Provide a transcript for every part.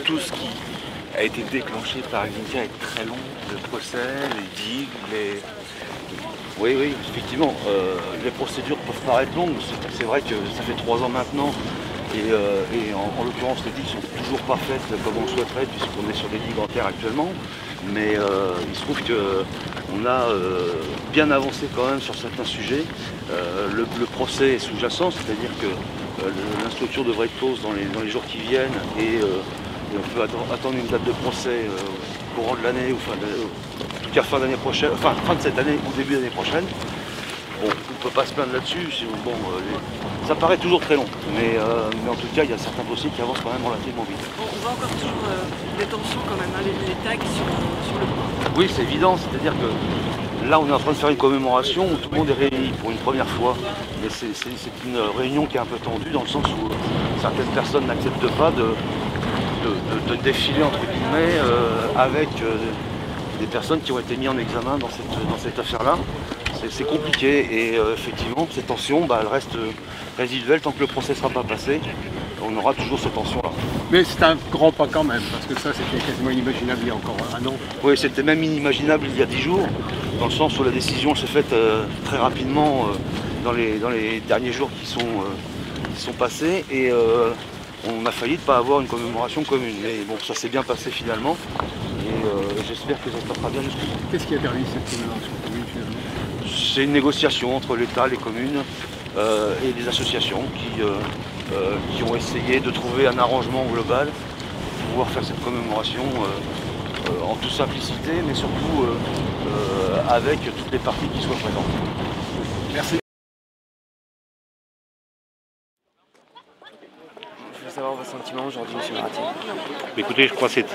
tout ce qui a été déclenché par Xynthia est très long. Le procès, les digues, les... Oui, oui, effectivement, les procédures peuvent paraître longues. C'est vrai que ça fait 3 ans maintenant et en l'occurrence les digues ne sont toujours pas faites comme on le souhaiterait puisqu'on est sur des digues en terre actuellement. Mais il se trouve qu'on a bien avancé quand même sur certains sujets. Le procès est sous-jacent, c'est-à-dire que l'instruction devrait être close dans les jours qui viennent et on peut attendre une date de procès courant de l'année ou en tout cas fin d'année prochaine, enfin fin de cette année ou début d'année prochaine. Bon, on ne peut pas se plaindre là-dessus, bon, ça paraît toujours très long, mais en tout cas il y a certains dossiers qui avancent quand même relativement vite. On voit encore toujours des tensions quand même, hein, les tags sur le point. Oui, c'est évident, c'est-à-dire que là on est en train de faire une commémoration où tout le monde est réuni pour une première fois. Mais c'est une réunion qui est un peu tendue dans le sens où certaines personnes n'acceptent pas de défiler entre guillemets avec des personnes qui ont été mises en examen dans cette affaire-là. C'est compliqué et effectivement ces tensions elles restent résiduelles tant que le procès ne sera pas passé. On aura toujours cette tension-là. Mais c'est un grand pas quand même, parce que ça c'était quasiment inimaginable il y a encore un an. Oui, c'était même inimaginable il y a 10 jours, dans le sens où la décision s'est faite très rapidement dans les derniers jours qui sont passés et on a failli ne pas avoir une commémoration commune. Mais bon, ça s'est bien passé finalement et j'espère que ça se passera bien jusqu'au bout. Qu'est-ce qui a permis cette commémoration commune finalement? C'est une négociation entre l'État, les communes et les associations qui ont essayé de trouver un arrangement global pour pouvoir faire cette commémoration en toute simplicité, mais surtout avec toutes les parties qui soient présentes. Merci. Je veux savoir vos sentiments aujourd'hui, M. Maratier. Écoutez, je crois que c'est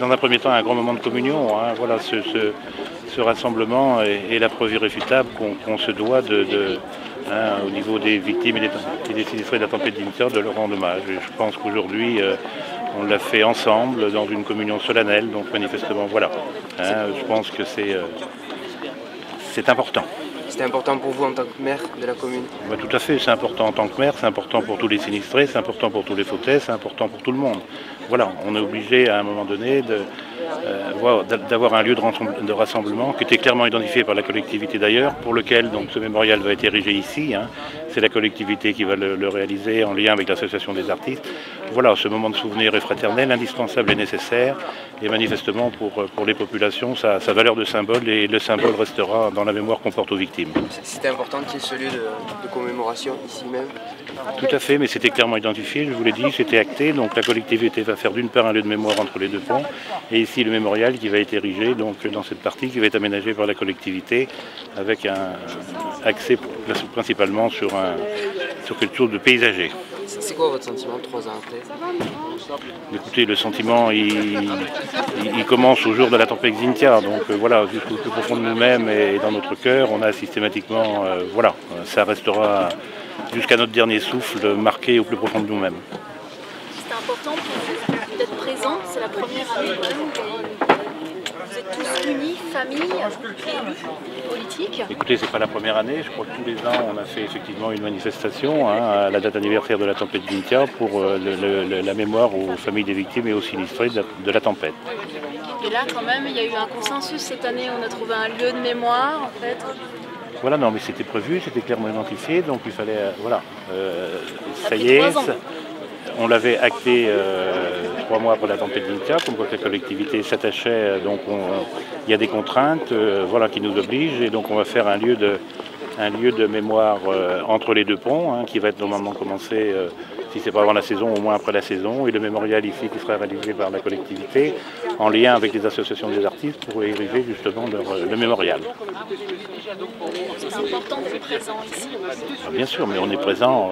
dans un premier temps un grand moment de communion. Hein. Voilà, ce rassemblement est la preuve irréfutable qu'on se doit au niveau des victimes et des sinistrés de la tempête Xynthia de leur rendre hommage. Et je pense qu'aujourd'hui, on l'a fait ensemble dans une communion solennelle, donc manifestement, voilà. Je pense que c'est important. C'était important pour vous en tant que maire de la commune? Tout à fait, c'est important en tant que maire, c'est important pour tous les sinistrés, c'est important pour tous les fauteuils, c'est important pour tout le monde. Voilà, on est obligé à un moment donné d'avoir un lieu de rassemblement qui était clairement identifié par la collectivité d'ailleurs, pour lequel donc, ce mémorial va être érigé ici. Hein. C'est la collectivité qui va le réaliser en lien avec l'association des artistes. Voilà, ce moment de souvenir est fraternel, indispensable et nécessaire. Et manifestement, pour les populations, sa valeur de symbole, et le symbole restera dans la mémoire qu'on porte aux victimes. C'était important qu'il y ait ce lieu de commémoration ici même? Tout à fait, mais c'était clairement identifié, je vous l'ai dit, c'était acté. Donc la collectivité va faire d'une part un lieu de mémoire entre les deux ponts, et ici le mémorial qui va être érigé donc, dans cette partie qui va être aménagée par la collectivité, avec un accès principalement sur quelque chose de paysager. C'est quoi votre sentiment 3 ans après? Écoutez, le sentiment, il commence au jour de la tempête Xynthia, donc voilà, jusqu'au plus profond de nous-mêmes et dans notre cœur, on a systématiquement, voilà, ça restera jusqu'à notre dernier souffle marqué au plus profond de nous-mêmes. C'était important pour vous d'être présent, c'est la première année quand même. Vous êtes tous unis, famille, politique. Écoutez, c'est pas la première année, je crois que tous les ans on a fait effectivement une manifestation à la date anniversaire de la tempête Xynthia pour la mémoire aux familles des victimes et aux sinistrés de la tempête. Et là quand même il y a eu un consensus cette année, on a trouvé un lieu de mémoire en fait. Voilà, non mais c'était prévu, c'était clairement identifié, donc il fallait, voilà, ça y est. On l'avait acté 3 mois après la tempête Xynthia, comme quoi la collectivité s'attachait, donc il y a des contraintes voilà, qui nous obligent, et donc on va faire un lieu de mémoire entre les deux ponts, hein, qui va être normalement commencé, si c'est pas avant la saison, au moins après la saison, et le mémorial ici qui sera réalisé par la collectivité, en lien avec les associations des artistes pour ériger justement le mémorial. C'est important d'être présent ici. Bien sûr, mais on est présent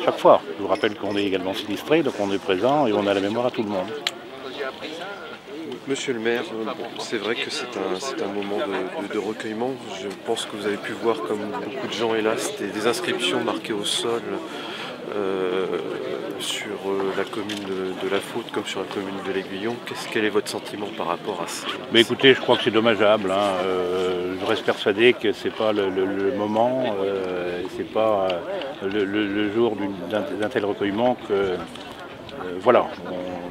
à chaque fois. Je vous rappelle qu'on est également sinistré, donc on est présent et on a la mémoire à tout le monde. Monsieur le maire, c'est vrai que c'est un moment de recueillement. Je pense que vous avez pu voir, comme beaucoup de gens hélas, des inscriptions marquées au sol sur la commune de La Faute comme sur la commune de l'Aiguillon. Quel est votre sentiment par rapport à ça? Mais écoutez, je crois que c'est dommageable. Hein. Je reste persuadé que ce n'est pas le moment, c'est pas le jour d'un tel recueillement voilà,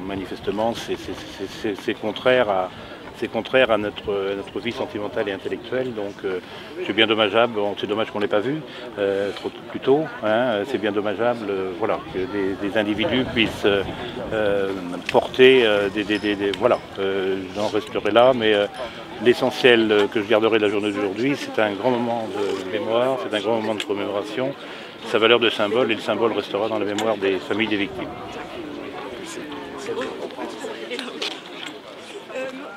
manifestement, c'est contraire à... C'est contraire à notre vie sentimentale et intellectuelle, donc c'est bien dommageable, c'est dommage qu'on ne l'ait pas vu plus tôt, hein, c'est bien dommageable voilà, que des individus puissent porter voilà, j'en resterai là, mais l'essentiel que je garderai de la journée d'aujourd'hui, c'est un grand moment de mémoire, c'est un grand moment de commémoration, sa valeur de symbole, et le symbole restera dans la mémoire des familles des victimes.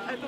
Attends.